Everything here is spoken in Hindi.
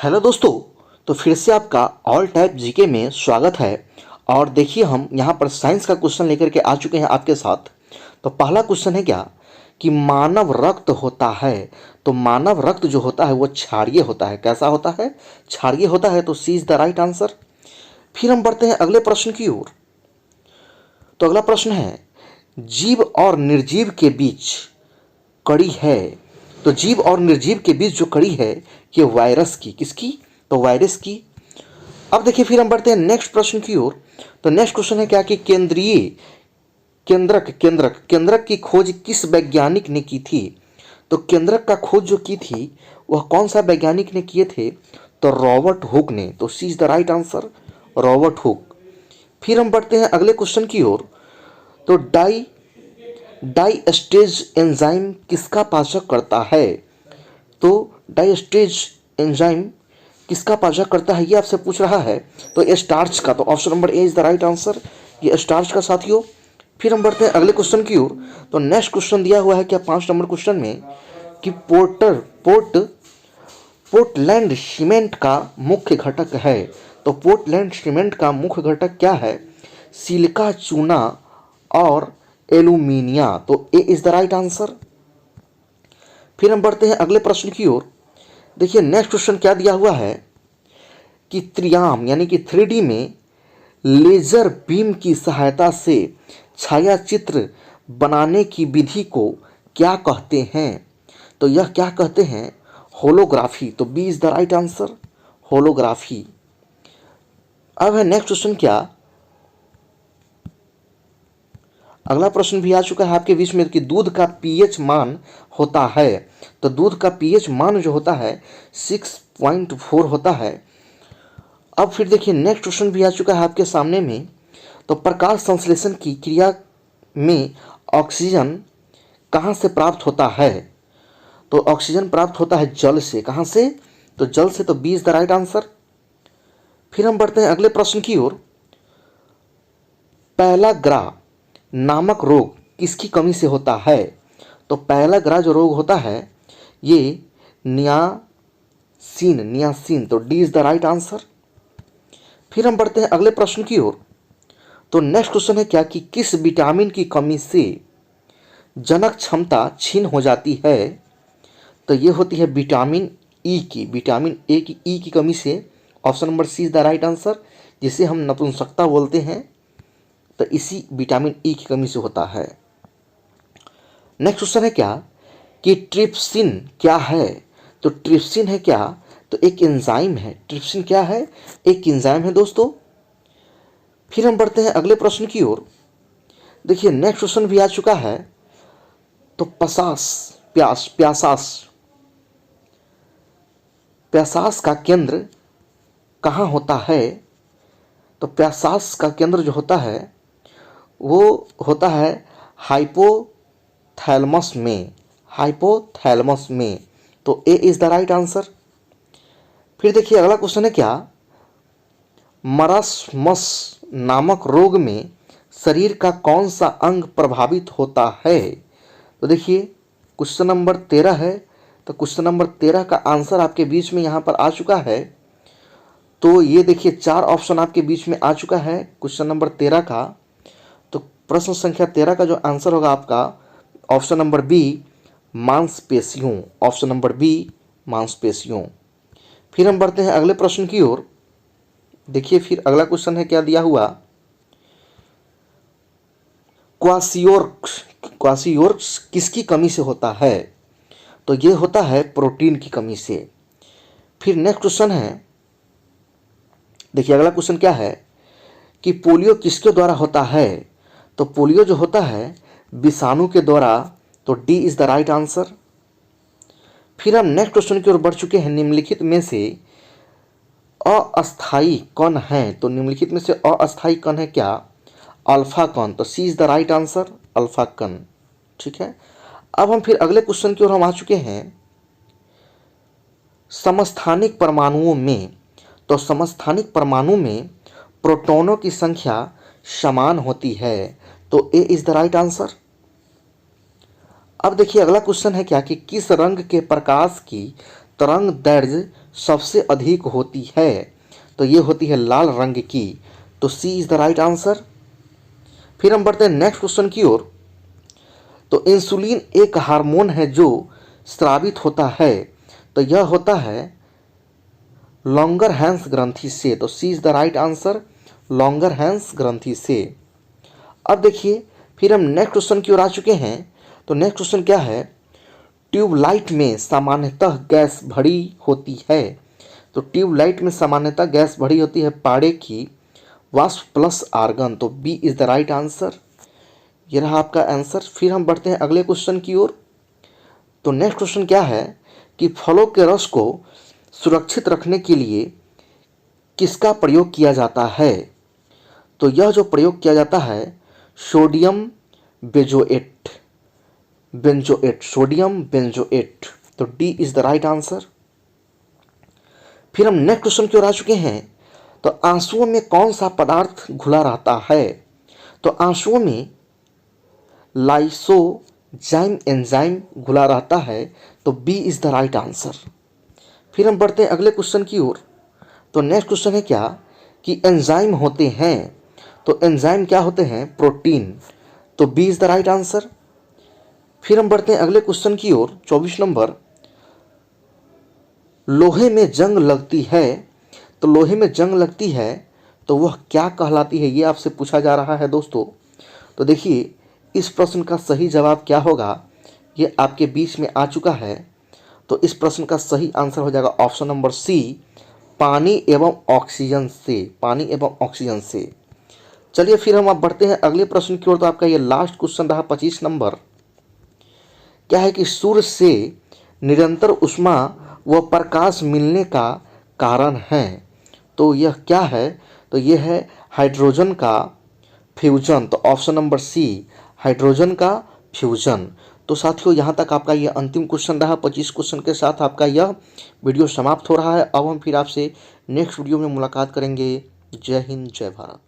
हेलो दोस्तों। तो फिर से आपका ऑल टाइप जीके में स्वागत है। और देखिए हम यहाँ पर साइंस का क्वेश्चन लेकर के आ चुके हैं आपके साथ। तो पहला क्वेश्चन है क्या कि मानव रक्त होता है। तो मानव रक्त जो होता है वो क्षारीय होता है। कैसा होता है? क्षारीय होता है। तो C is the right answer. फिर हम बढ़ते हैं अगले प्रश्न की ओर। तो अगला प्रश्न है जीव और निर्जीव के बीच कड़ी है। तो जीव और निर्जीव के बीच जो कड़ी है ये वायरस की, किसकी? तो वायरस की। अब देखिए फिर हम बढ़ते हैं नेक्स्ट प्रश्न की ओर। तो नेक्स्ट क्वेश्चन है क्या कि केंद्रीय केंद्रक की खोज किस वैज्ञानिक ने की थी। तो केंद्रक का खोज जो की थी वह कौन सा वैज्ञानिक ने किए थे? तो रॉबर्ट हुक ने। तो C is the right answer, Robert Hooke. फिर हम बढ़ते हैं अगले क्वेश्चन की ओर। तो डाइस्टेज एंजाइम किसका पाचक करता है? तो डाइस्टेज एंजाइम किसका पाचक करता है ये आपसे पूछ रहा है। तो ये स्टार्च का। तो option number A is the right answer, ये स्टार्च का साथियों। फिर हम बढ़ते हैं अगले क्वेश्चन की ओर। तो नेक्स्ट क्वेश्चन दिया हुआ है क्या 5 नंबर क्वेश्चन में कि पोर्टलैंड सीमेंट का मुख्य घटक है। तो पोर्टलैंड सीमेंट का मुख्य घटक क्या है? सिलिका, चूना और एल्यूमिनिया। तो ए इज द राइट आंसर। फिर हम बढ़ते हैं अगले प्रश्न की ओर। देखिए नेक्स्ट क्वेश्चन क्या दिया हुआ है कि त्रियाम यानी कि 3D में लेजर बीम की सहायता से छायाचित्र बनाने की विधि को क्या कहते हैं? तो यह क्या कहते हैं? होलोग्राफी। तो B is the right answer, holography. अब है नेक्स्ट क्वेश्चन क्या, अगला प्रश्न भी आ चुका है आपके बीच में कि दूध का पीएच मान होता है। तो दूध का पीएच मान जो होता है 6.4 होता है। अब फिर देखिए नेक्स्ट क्वेश्चन भी आ चुका है आपके सामने में। तो प्रकाश संश्लेषण की क्रिया में ऑक्सीजन कहाँ से प्राप्त होता है? तो ऑक्सीजन प्राप्त होता है जल से। कहाँ से? तो जल से। तो B is the right answer. फिर हम बढ़ते हैं अगले प्रश्न की ओर। पहला ग्रा नामक रोग किसकी कमी से होता है? तो पहला ग्रा जो रोग होता है ये नियासिन। तो D is the right answer. फिर हम बढ़ते हैं अगले प्रश्न की ओर। तो नेक्स्ट क्वेश्चन है क्या कि किस विटामिन की कमी से जनक क्षमता छीन हो जाती है? तो ये होती है विटामिन ई की, विटामिन ए की ई की कमी से। Option number C is the right answer, जिसे हम नपुंसकता बोलते हैं। तो इसी विटामिन ई की कमी से होता है। नेक्स्ट क्वेश्चन है क्या कि ट्रिप्सिन क्या है? तो ट्रिप्सिन है क्या? तो एक एंजाइम है। ट्रिप्सिन क्या है? एक एंजाइम है दोस्तों। फिर हम बढ़ते हैं अगले प्रश्न की ओर। देखिए नेक्स्ट क्वेश्चन भी आ चुका है। तो प्यासास का केंद्र कहाँ होता है? तो प्यासास का केंद्र जो होता है वो होता है हाइपोथैलेमस में, हाइपोथैलेमस में। तो ए इज द राइट आंसर। फिर देखिए अगला क्वेश्चन है क्या, मरास्मस नामक रोग में शरीर का कौन सा अंग प्रभावित होता है? तो देखिए क्वेश्चन नंबर 13 है। तो क्वेश्चन नंबर 13 का आंसर आपके बीच में यहाँ पर आ चुका है। तो ये देखिए 4 ऑप्शन आपके बीच में आ चुका है क्वेश्चन नंबर 13 का। तो प्रश्न संख्या 13 का जो आंसर होगा आपका ऑप्शन नंबर बी, मांसपेशियों। ऑप्शन नंबर बी, मांसपेशियों। फिर हम बढ़ते हैं अगले प्रश्न की ओर। देखिए फिर अगला क्वेश्चन है क्या दिया हुआ, क्वासियोर्क्स किसकी कमी से होता है? तो ये होता है प्रोटीन की कमी से। फिर नेक्स्ट क्वेश्चन है, देखिए अगला क्वेश्चन क्या है कि पोलियो किसके द्वारा होता है? तो पोलियो जो होता है विषाणु के द्वारा। तो D is the right answer. फिर हम नेक्स्ट क्वेश्चन की ओर बढ़ चुके हैं। निम्नलिखित में से अस्थायी कण है। तो निम्नलिखित में से अस्थायी कण है क्या? अल्फा कण। तो C is the right answer, alpha कण। ठीक है। अब हम फिर अगले क्वेश्चन की ओर हम आ चुके हैं, समस्थानिक परमाणुओं में। तो समस्थानिक परमाणु में प्रोटॉनों की संख्या समान होती है। तो ए इज द राइट आंसर। अब देखिए अगला क्वेश्चन है क्या कि किस रंग के प्रकाश की तरंग दैर्ध्य सबसे अधिक होती है, तो ये होती है लाल रंग की। तो C is the right answer. फिर हम बढ़ते हैं नेक्स्ट क्वेश्चन की ओर। तो इंसुलिन एक हार्मोन है जो स्रावित होता है, तो यह होता है लॉन्गरहैंस ग्रंथि से। तो C is the right answer, लॉन्गरहैंस ग्रंथि से। अब देखिए, फिर हम नेक्स्ट क्वेश्चन की ओर आ चुके हैं। तो नेक्स्ट क्वेश्चन क्या है, ट्यूबलाइट में सामान्यतः गैस भरी होती है। तो ट्यूबलाइट में सामान्यतः गैस भरी होती है पाड़े की वाष्प प्लस आर्गन। तो B is the right answer. ये रहा आपका आंसर। फिर हम बढ़ते हैं अगले क्वेश्चन की ओर। तो नेक्स्ट क्वेश्चन क्या है कि फलों के रस को सुरक्षित रखने के लिए किसका प्रयोग किया जाता है। तो यह जो प्रयोग किया जाता है सोडियम बेंजोएट, सोडियम बेंजोएट। तो D is the right answer. फिर हम नेक्स्ट क्वेश्चन की ओर आ चुके हैं। तो आंसुओं में कौन सा पदार्थ घुला रहता है। तो आंसुओं में लाइसोजाइम एंजाइम घुला रहता है। तो B is the right answer. फिर हम बढ़ते हैं अगले क्वेश्चन की ओर। तो नेक्स्ट क्वेश्चन है क्या कि एंजाइम होते हैं। तो एंजाइम क्या होते हैं, प्रोटीन। तो B is the right answer. फिर हम बढ़ते हैं अगले क्वेश्चन की ओर, 24 नंबर। लोहे में जंग लगती है, तो लोहे में जंग लगती है तो वह क्या कहलाती है, ये आपसे पूछा जा रहा है दोस्तों। तो देखिए, इस प्रश्न का सही जवाब क्या होगा ये आपके बीच में आ चुका है। तो इस प्रश्न का सही आंसर हो जाएगा ऑप्शन नंबर सी, पानी एवं ऑक्सीजन से। पानी एवं ऑक्सीजन से। चलिए फिर हम अब बढ़ते हैं अगले प्रश्न की ओर। तो आपका ये लास्ट क्वेश्चन रहा 25 नंबर। क्या है कि सूर्य से निरंतर ऊष्मा व प्रकाश मिलने का कारण है। तो यह क्या है, तो यह है हाइड्रोजन का फ्यूजन। तो ऑप्शन नंबर सी, हाइड्रोजन का फ्यूजन। तो साथियों, यहाँ तक आपका यह अंतिम क्वेश्चन रहा। 25 क्वेश्चन के साथ आपका यह वीडियो समाप्त हो रहा है। अब हम फिर आपसे नेक्स्ट वीडियो में मुलाकात करेंगे। जय हिंद, जय भारत।